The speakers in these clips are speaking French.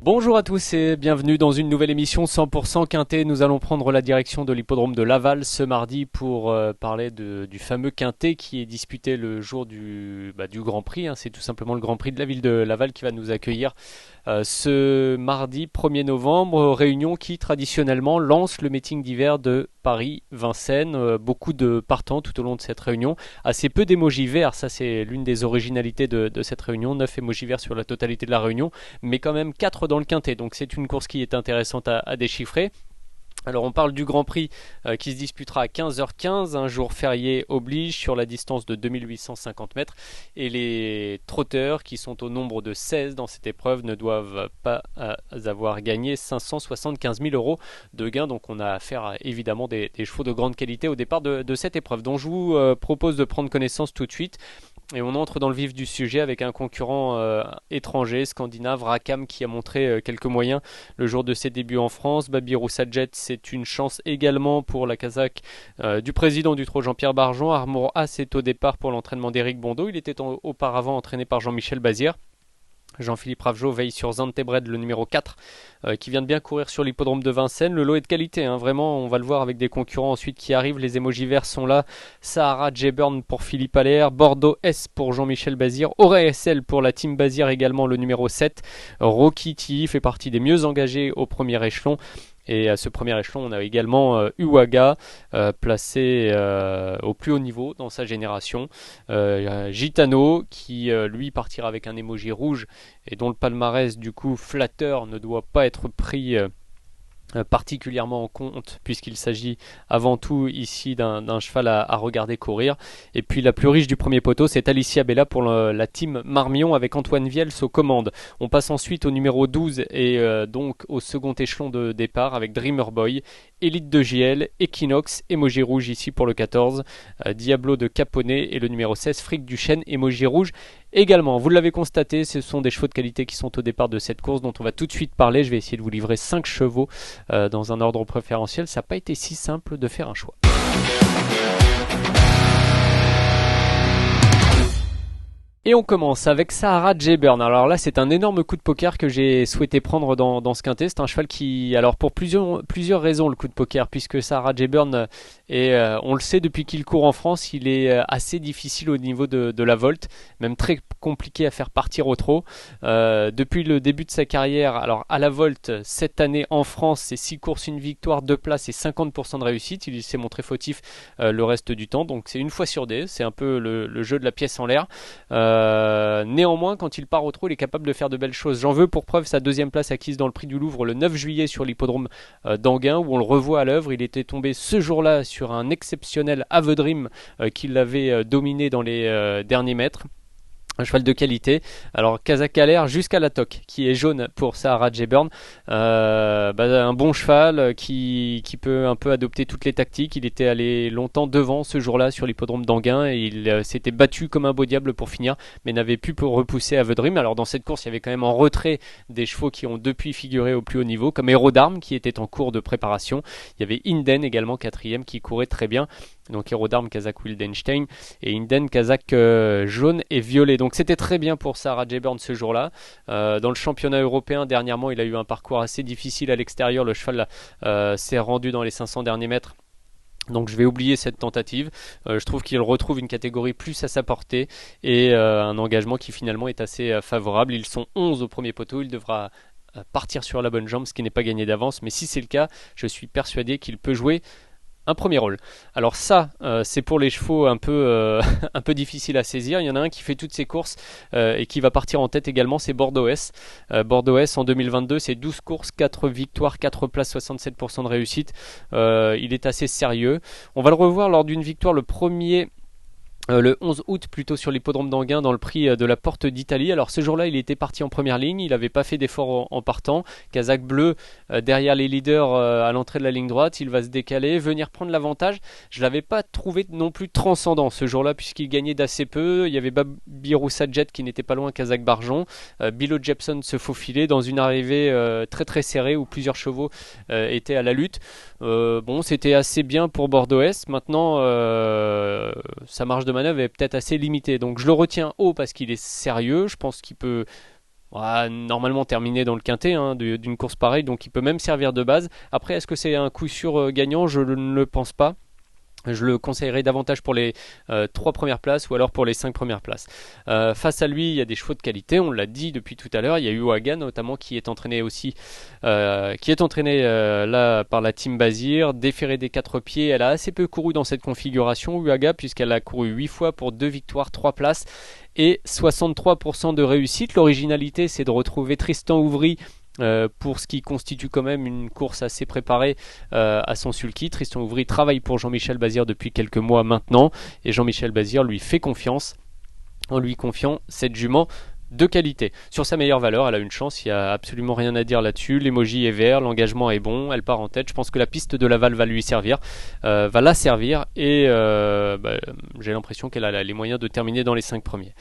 Bonjour à tous et bienvenue dans une nouvelle émission 100% Quintet. Nous allons prendre la direction de l'hippodrome de Laval ce mardi pour parler du fameux Quintet qui est disputé le jour du Grand Prix. C'est tout simplement le Grand Prix de la ville de Laval qui va nous accueillir ce mardi 1er novembre. Réunion qui traditionnellement lance le meeting d'hiver de Paris-Vincennes. Beaucoup de partants tout au long de cette réunion. Assez peu d'émojis verts, ça c'est l'une des originalités de cette réunion. 9 émojis verts sur la totalité de la réunion, mais quand même 4 dans le quintet, donc c'est une course qui est intéressante à déchiffrer. Alors on parle du Grand Prix qui se disputera à 15h15, un jour férié oblige sur la distance de 2850 mètres et les trotteurs qui sont au nombre de 16 dans cette épreuve ne doivent pas avoir gagné 575 000 euros de gains, donc on a affaire à évidemment des chevaux de grande qualité au départ de cette épreuve dont je vous propose de prendre connaissance tout de suite. Et on entre dans le vif du sujet avec un concurrent étranger, scandinave, Rackham, qui a montré quelques moyens le jour de ses débuts en France. Babiru Sadjet, c'est une chance également pour la Kazakh du président du trot Jean-Pierre Barjon. Armour As est au départ pour l'entraînement d'Éric Bondeau. Il était auparavant entraîné par Jean-Michel Bazière. Jean-Philippe Ravgeot veille sur Zantebred, le numéro 4, qui vient de bien courir sur l'hippodrome de Vincennes. Le lot est de qualité, vraiment, on va le voir avec des concurrents ensuite qui arrivent. Les émojis verts sont là. Sahara J-Burn pour Philippe Allaire, Bordeaux S pour Jean-Michel Bazir, Auray SL pour la team Bazir également, le numéro 7. Rocky Tilly fait partie des mieux engagés au premier échelon. Et à ce premier échelon, on a également Uwaga, placé au plus haut niveau dans sa génération. Gitano, qui lui partira avec un émoji rouge et dont le palmarès du coup flatteur ne doit pas être pris particulièrement en compte puisqu'il s'agit avant tout ici d'un cheval à regarder courir. Et puis la plus riche du premier poteau, c'est Alicia Bella pour la team Marmion avec Antoine Viels aux commandes. On passe ensuite au numéro 12 et donc au second échelon de départ avec Dreamer Boy, Elite de JL, Equinox, émoji rouge ici pour le 14, Diablo de Caponnet et le numéro 16 Fric du Chêne, émoji rouge également. Vous l'avez constaté, ce sont des chevaux de qualité qui sont au départ de cette course dont on va tout de suite parler. Je vais essayer de vous livrer 5 chevaux dans un ordre préférentiel. Ça n'a pas été si simple de faire un choix. Et on commence avec Sahara J-Burn. Alors là, c'est un énorme coup de poker que j'ai souhaité prendre dans ce quintet. C'est un cheval qui, alors pour plusieurs raisons, le coup de poker, puisque Sahara J-Burn, on le sait depuis qu'il court en France, il est assez difficile au niveau de la volte, même très compliqué à faire partir au trot. Depuis le début de sa carrière, alors à la volte, cette année en France, c'est 6 courses, une victoire, 2 places et 50% de réussite. Il s'est montré fautif le reste du temps, donc c'est une fois sur D, c'est un peu le jeu de la pièce en l'air. Néanmoins, quand il part au trot, il est capable de faire de belles choses. J'en veux pour preuve sa deuxième place acquise dans le prix du Louvre le 9 juillet sur l'hippodrome d'Anguin, où on le revoit à l'œuvre. Il était tombé ce jour-là sur un exceptionnel Avedrim qui l'avait dominé dans les derniers mètres. Un cheval de qualité. Alors Kazakh Allaire jusqu'à la toque qui est jaune pour Sahara J-Burn. Un bon cheval qui peut un peu adopter toutes les tactiques. Il était allé longtemps devant ce jour-là sur l'hippodrome d'Anguin et il s'était battu comme un beau diable pour finir, mais n'avait pu repousser Avedrim. Alors dans cette course, il y avait quand même en retrait des chevaux qui ont depuis figuré au plus haut niveau, comme Héros d'Armes qui était en cours de préparation. Il y avait Inden également quatrième qui courait très bien. Donc Héros d'Armes Kazakh Wildenstein et Inden Kazakh jaune et violet. Donc c'était très bien pour Sahara J-Burn ce jour-là. Dans le championnat européen, dernièrement, il a eu un parcours assez difficile à l'extérieur. Le cheval s'est rendu dans les 500 derniers mètres. Donc je vais oublier cette tentative. Je trouve qu'il retrouve une catégorie plus à sa portée et un engagement qui finalement est assez favorable. Ils sont 11 au premier poteau. Il devra partir sur la bonne jambe, ce qui n'est pas gagné d'avance. Mais si c'est le cas, je suis persuadé qu'il peut jouer un premier rôle. Alors ça, c'est pour les chevaux un peu difficiles à saisir. Il y en a un qui fait toutes ses courses et qui va partir en tête également, c'est Bordeaux S. Bordeaux S en 2022, c'est 12 courses, 4 victoires, 4 places, 67% de réussite. Il est assez sérieux. On va le revoir lors d'une victoire le 11 août plutôt sur l'hippodrome d'Anguin dans le prix de la Porte d'Italie. Alors ce jour-là il était parti en première ligne, il n'avait pas fait d'effort en partant. Kazakh bleu derrière les leaders à l'entrée de la ligne droite, il va se décaler, venir prendre l'avantage. Je ne l'avais pas trouvé non plus transcendant ce jour-là puisqu'il gagnait d'assez peu. Il y avait Babiru Sadjet qui n'était pas loin, Kazakh Barjon. Bilo Jepson se faufilait dans une arrivée très très serrée où plusieurs chevaux étaient à la lutte. C'était assez bien pour Bordeaux S. Maintenant ça marche de manœuvre est peut-être assez limitée. Donc je le retiens haut parce qu'il est sérieux. Je pense qu'il peut normalement terminé dans le quintet hein, d'une course pareille, donc il peut même servir de base. Après, est-ce que c'est un coup sûr gagnant? Je ne le pense pas. Je le conseillerais davantage pour les 3 premières places ou alors pour les 5 premières places. Face à lui, il y a des chevaux de qualité, on l'a dit depuis tout à l'heure. Il y a Uaga notamment qui est entraîné aussi, là par la team Bazir, déféré des 4 pieds. Elle a assez peu couru dans cette configuration, Uaga, puisqu'elle a couru 8 fois pour 2 victoires, 3 places et 63% de réussite. L'originalité, c'est de retrouver Tristan Ouvry pour ce qui constitue quand même une course assez préparée à son sulky. Tristan Ouvry travaille pour Jean-Michel Bazir depuis quelques mois maintenant et Jean-Michel Bazir lui fait confiance en lui confiant cette jument de qualité. Sur sa meilleure valeur, elle a une chance, il n'y a absolument rien à dire là-dessus. L'emoji est vert, l'engagement est bon, elle part en tête. Je pense que la piste de Laval va lui servir, va la servir et j'ai l'impression qu'elle a les moyens de terminer dans les 5 premiers.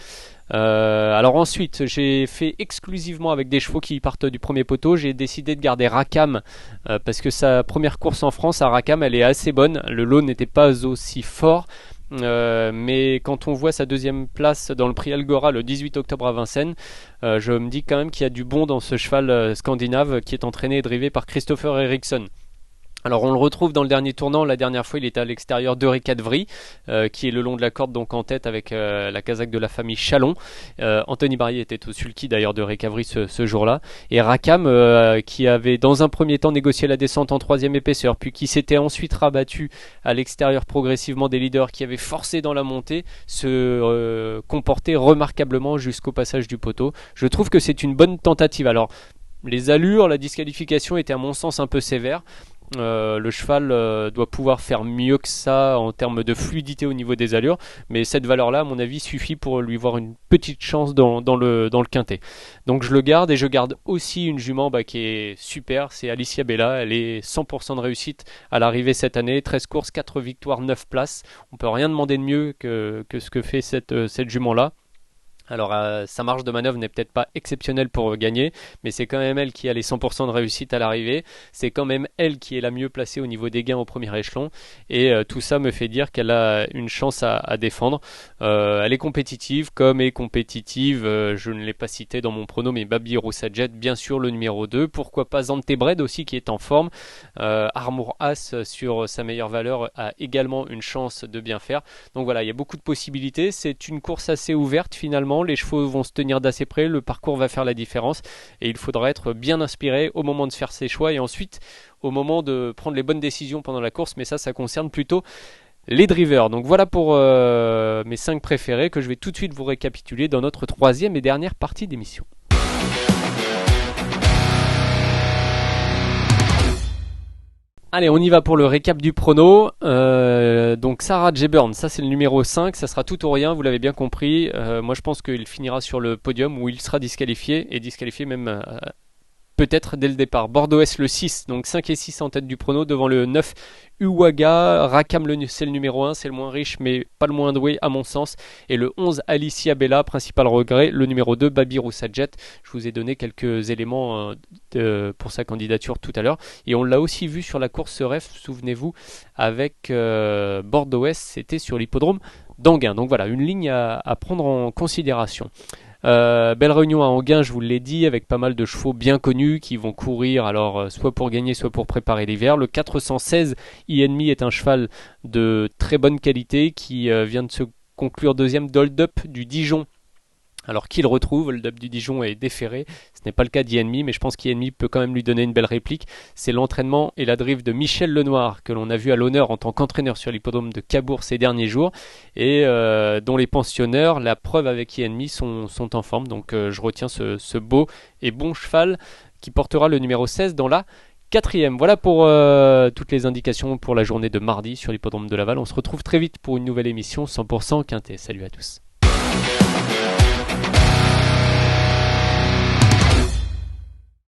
Alors ensuite, j'ai fait exclusivement avec des chevaux qui partent du premier poteau. J'ai décidé de garder Rackham parce que sa première course en France à Rackham, elle est assez bonne. Le lot n'était pas aussi fort. Mais quand on voit sa deuxième place dans le prix Algora le 18 octobre à Vincennes, je me dis quand même qu'il y a du bon dans ce cheval scandinave qui est entraîné et drivé par Christopher Eriksson. Alors on le retrouve dans le dernier tournant, la dernière fois il était à l'extérieur d'Eureka de Vry, qui est le long de la corde donc en tête avec la casaque de la famille Chalon. Anthony Barrier était au sulky d'ailleurs d'Eureka de Vry ce jour-là. Et Rackham qui avait dans un premier temps négocié la descente en 3e épaisseur, puis qui s'était ensuite rabattu à l'extérieur progressivement des leaders qui avaient forcé dans la montée, se comportait remarquablement jusqu'au passage du poteau. Je trouve que c'est une bonne tentative. Alors les allures, la disqualification était à mon sens un peu sévère. Le cheval doit pouvoir faire mieux que ça en termes de fluidité au niveau des allures, mais cette valeur-là, à mon avis, suffit pour lui voir une petite chance dans le quintet. Donc je le garde et je garde aussi une jument qui est super, c'est Alicia Bella. Elle est 100% de réussite à l'arrivée cette année, 13 courses, 4 victoires, 9 places. On peut rien demander de mieux que ce que fait cette jument-là. Alors sa marge de manœuvre n'est peut-être pas exceptionnelle pour gagner, mais c'est quand même elle qui a les 100% de réussite à l'arrivée, c'est quand même elle qui est la mieux placée au niveau des gains au premier échelon, et tout ça me fait dire qu'elle a une chance à défendre. Elle est compétitive, comme est compétitive, je ne l'ai pas cité dans mon prono, mais Baby Roussajet, bien sûr le numéro 2, pourquoi pas Zantebred aussi qui est en forme, Armour As sur sa meilleure valeur a également une chance de bien faire. Donc voilà, il y a beaucoup de possibilités, c'est une course assez ouverte finalement. Les chevaux vont se tenir d'assez près, le parcours va faire la différence et il faudra être bien inspiré au moment de faire ses choix et ensuite au moment de prendre les bonnes décisions pendant la course, mais ça concerne plutôt les drivers. Donc voilà pour mes 5 préférés que je vais tout de suite vous récapituler dans notre 3e et dernière partie d'émission. Allez, on y va pour le récap du prono. Donc Sarah J. Byrne, ça c'est le numéro 5, ça sera tout ou rien, vous l'avez bien compris. Moi je pense qu'il finira sur le podium où il sera disqualifié, et disqualifié même peut-être dès le départ. Bordeaux S le 6, donc 5 et 6 en tête du prono devant le 9 Uwaga. Rackham c'est le numéro 1, c'est le moins riche mais pas le moins doué à mon sens. Et le 11 Alicia Bella, principal regret. Le numéro 2 Baby Roussajet. Je vous ai donné quelques éléments pour sa candidature tout à l'heure. Et on l'a aussi vu sur la course ref, souvenez-vous, avec Bordeaux S, c'était sur l'hippodrome d'Anguin. Donc voilà, une ligne à prendre en considération. Belle réunion à Anguin, je vous l'ai dit, avec pas mal de chevaux bien connus qui vont courir alors soit pour gagner soit pour préparer l'hiver. Le 416 INMI est un cheval de très bonne qualité qui vient de se conclure deuxième d'Hold Up du Dijon. Alors qu'il retrouve, le Dub du Dijon est déféré, ce n'est pas le cas d'Ienmi, mais je pense qu'Ienmi peut quand même lui donner une belle réplique. C'est l'entraînement et la drive de Michel Lenoir que l'on a vu à l'honneur en tant qu'entraîneur sur l'hippodrome de Cabourg ces derniers jours et dont les pensionneurs, la preuve avec Ienmi, sont en forme. Donc je retiens ce beau et bon cheval qui portera le numéro 16 dans la 4e. Voilà pour toutes les indications pour la journée de mardi sur l'hippodrome de Laval. On se retrouve très vite pour une nouvelle émission 100% Quintet. Salut à tous.